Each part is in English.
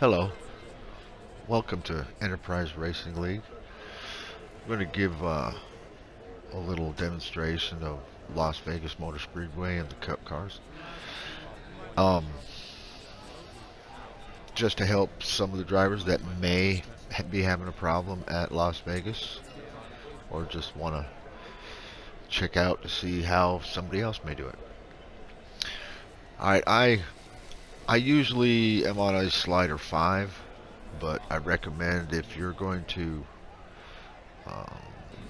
Hello, welcome to Enterprise Racing League. I'm going to give a little demonstration of Las Vegas Motor Speedway and the Cup cars. Um, just to help some of the drivers that may be having a problem at Las Vegas or just want to check out to see how somebody else may do it. Alright, I usually am on a slider 5, but I recommend if you're going to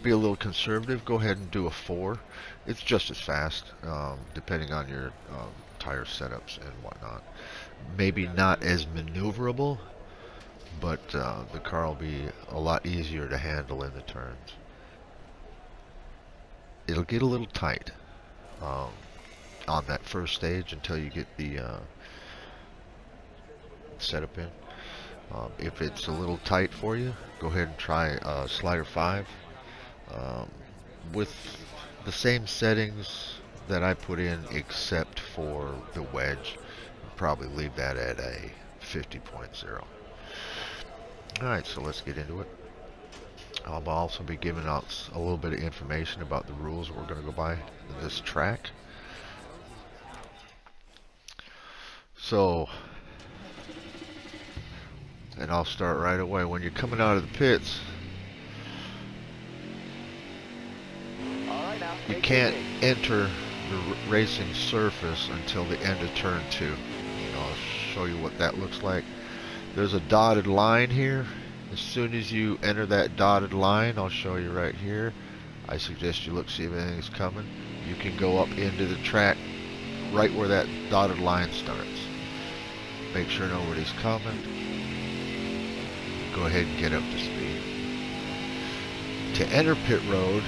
be a little conservative, go ahead and do a 4. It's just as fast, depending on your tire setups and whatnot. Maybe not as maneuverable, but the car will be a lot easier to handle in the turns. It'll get a little tight on that first stage until you get the setup in. If it's a little tight for you, go ahead and try slider 5 with the same settings that I put in except for the wedge. I'll probably leave that at a 50.0. Alright, so let's get into it. I'll also be giving out a little bit of information about the rules we're going to go by in this track. So, and I'll start right away. When you're coming out of the pits, you can't enter the racing surface until the end of turn 2. I'll show you what that looks like. There's a dotted line here. As soon as you enter that dotted line, I'll show you right here. I suggest you look, see if anything's coming. You can go up into the track right where that dotted line starts. Make sure nobody's coming. Go ahead and get up to speed. To enter pit road,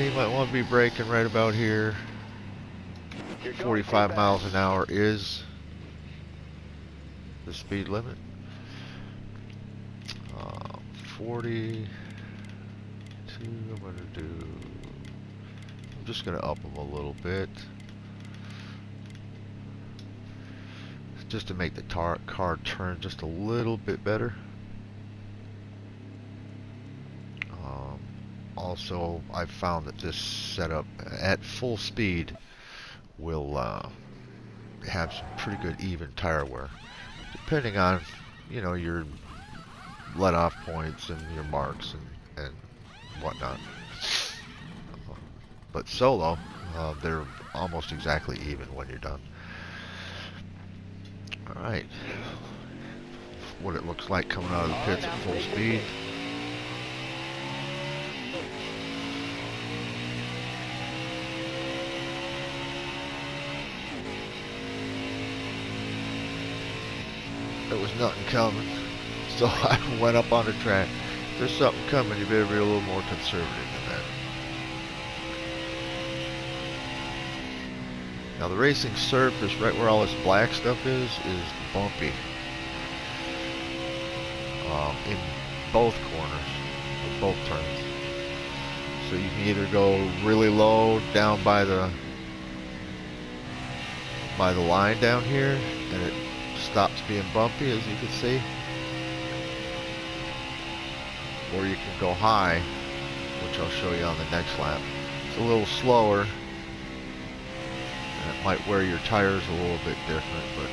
you might want to be braking right about here. 45 miles an hour is the speed limit. 42, I'm just going to up them a little bit. Just to make the car turn just a little bit better. Also, I've found that this setup at full speed will have some pretty good even tire wear, depending on your let-off points and your marks and whatnot. But solo, they're almost exactly even when you're done. Alright, what it looks like coming out of the pits at full speed. There was nothing coming, so I went up on the track. If there's something coming, you better be a little more conservative than that. Now the racing surface, right where all this black stuff is bumpy. In both corners, or both turns. So you can either go really low down by the line down here, and it stops being bumpy, as you can see, or you can go high, which I'll show you on the next lap. It's a little slower, and it might wear your tires a little bit different, but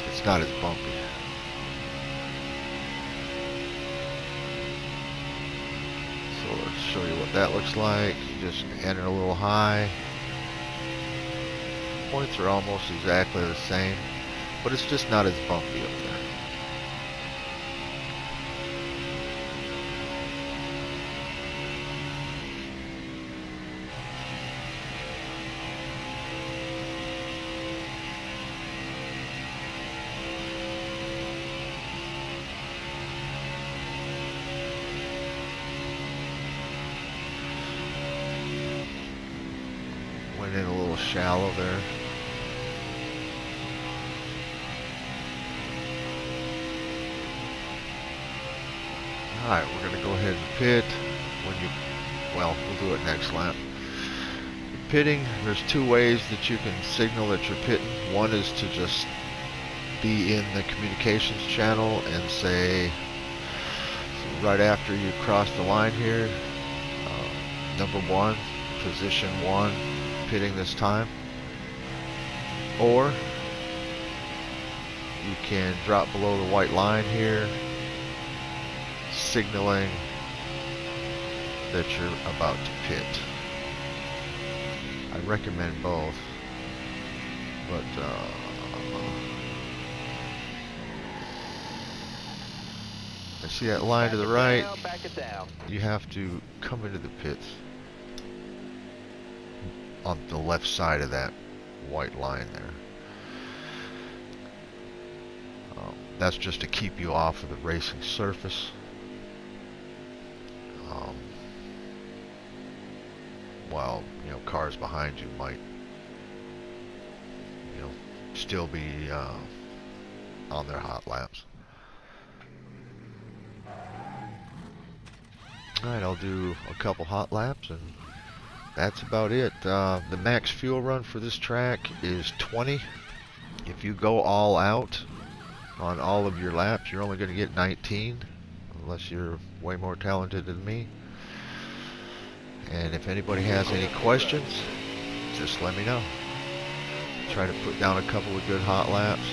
it's not as bumpy. So let's show you what that looks like. You just enter a little high. Points are almost exactly the same, but it's just not as bumpy up there. Went in a little shallow there. Alright, we're going to go ahead and pit. We'll do it next lap. pitting, there's two ways that you can signal that you're pitting. One is to just be in the communications channel and say, right after you cross the line here, number 1, position 1, pitting this time. Or you can drop below the white line here, signaling that you're about to pit. I recommend both, but I see that line to the right. You have to come into the pits on the left side of that white line there. That's just to keep you off of the racing surface. While, you know, cars behind you might, you know, still be on their hot laps. Alright, I'll do a couple hot laps and that's about it. The max fuel run for this track is 20. If you go all out on all of your laps, you're only going to get 19, unless you're way more talented than me. And if anybody has any questions, just let me know. Try to put down a couple of good hot laps.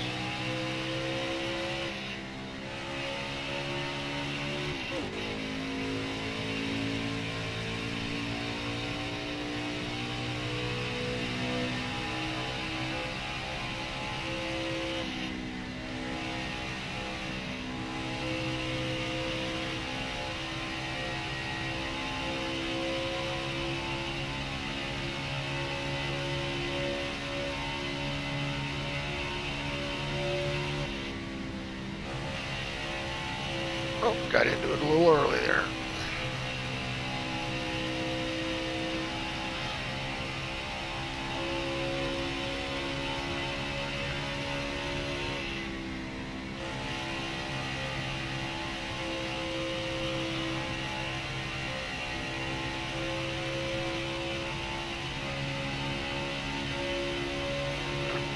Oh, got into it a little early there.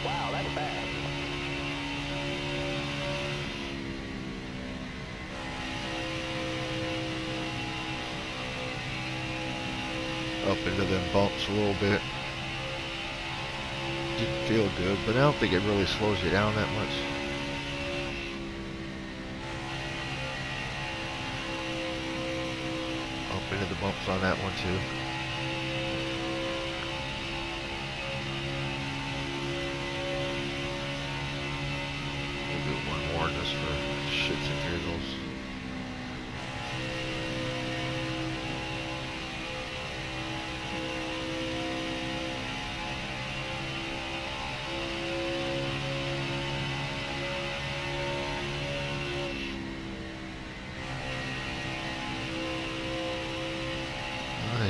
Wow, that's fast. Up into them bumps a little bit. Didn't feel good, but I don't think it really slows you down that much. Up into the bumps on that one too. We'll do one more just for shits and giggles.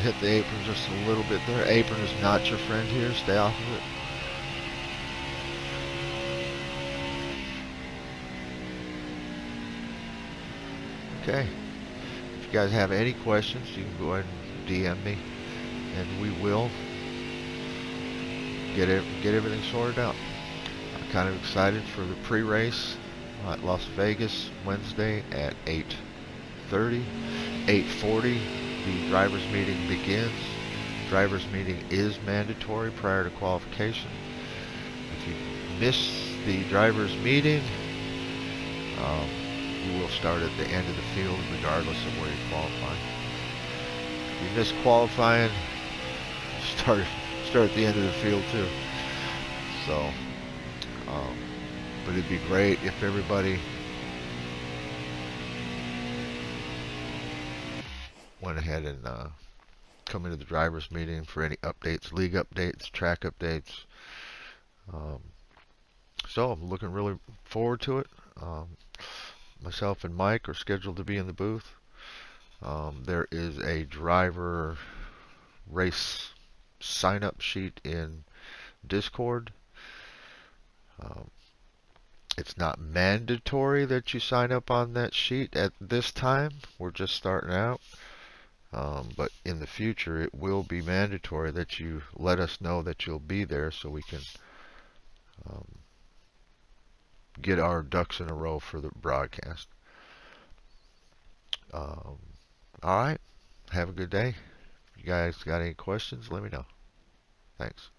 Hit the apron just a little bit there. Apron is not your friend here. Stay off of it. Okay. If you guys have any questions, you can go ahead and DM me, and we will get everything sorted out. I'm kind of excited for the pre-race at Las Vegas Wednesday at 8:30, 8:40. The driver's meeting begins. Driver's meeting is mandatory prior to qualification. If you miss the driver's meeting, you will start at the end of the field regardless of where you qualify. If you miss qualifying, start at the end of the field too. So, but it'd be great if everybody went ahead and come into the driver's meeting for any updates, league updates, track updates. So I'm looking really forward to it. Myself and Mike are scheduled to be in the booth. There is a driver race sign-up sheet in Discord. It's not mandatory that you sign up on that sheet at this time. We're just starting out. But in the future, it will be mandatory that you let us know that you'll be there so we can um, get our ducks in a row for the broadcast. All right. Have a good day. If you guys got any questions, let me know. Thanks.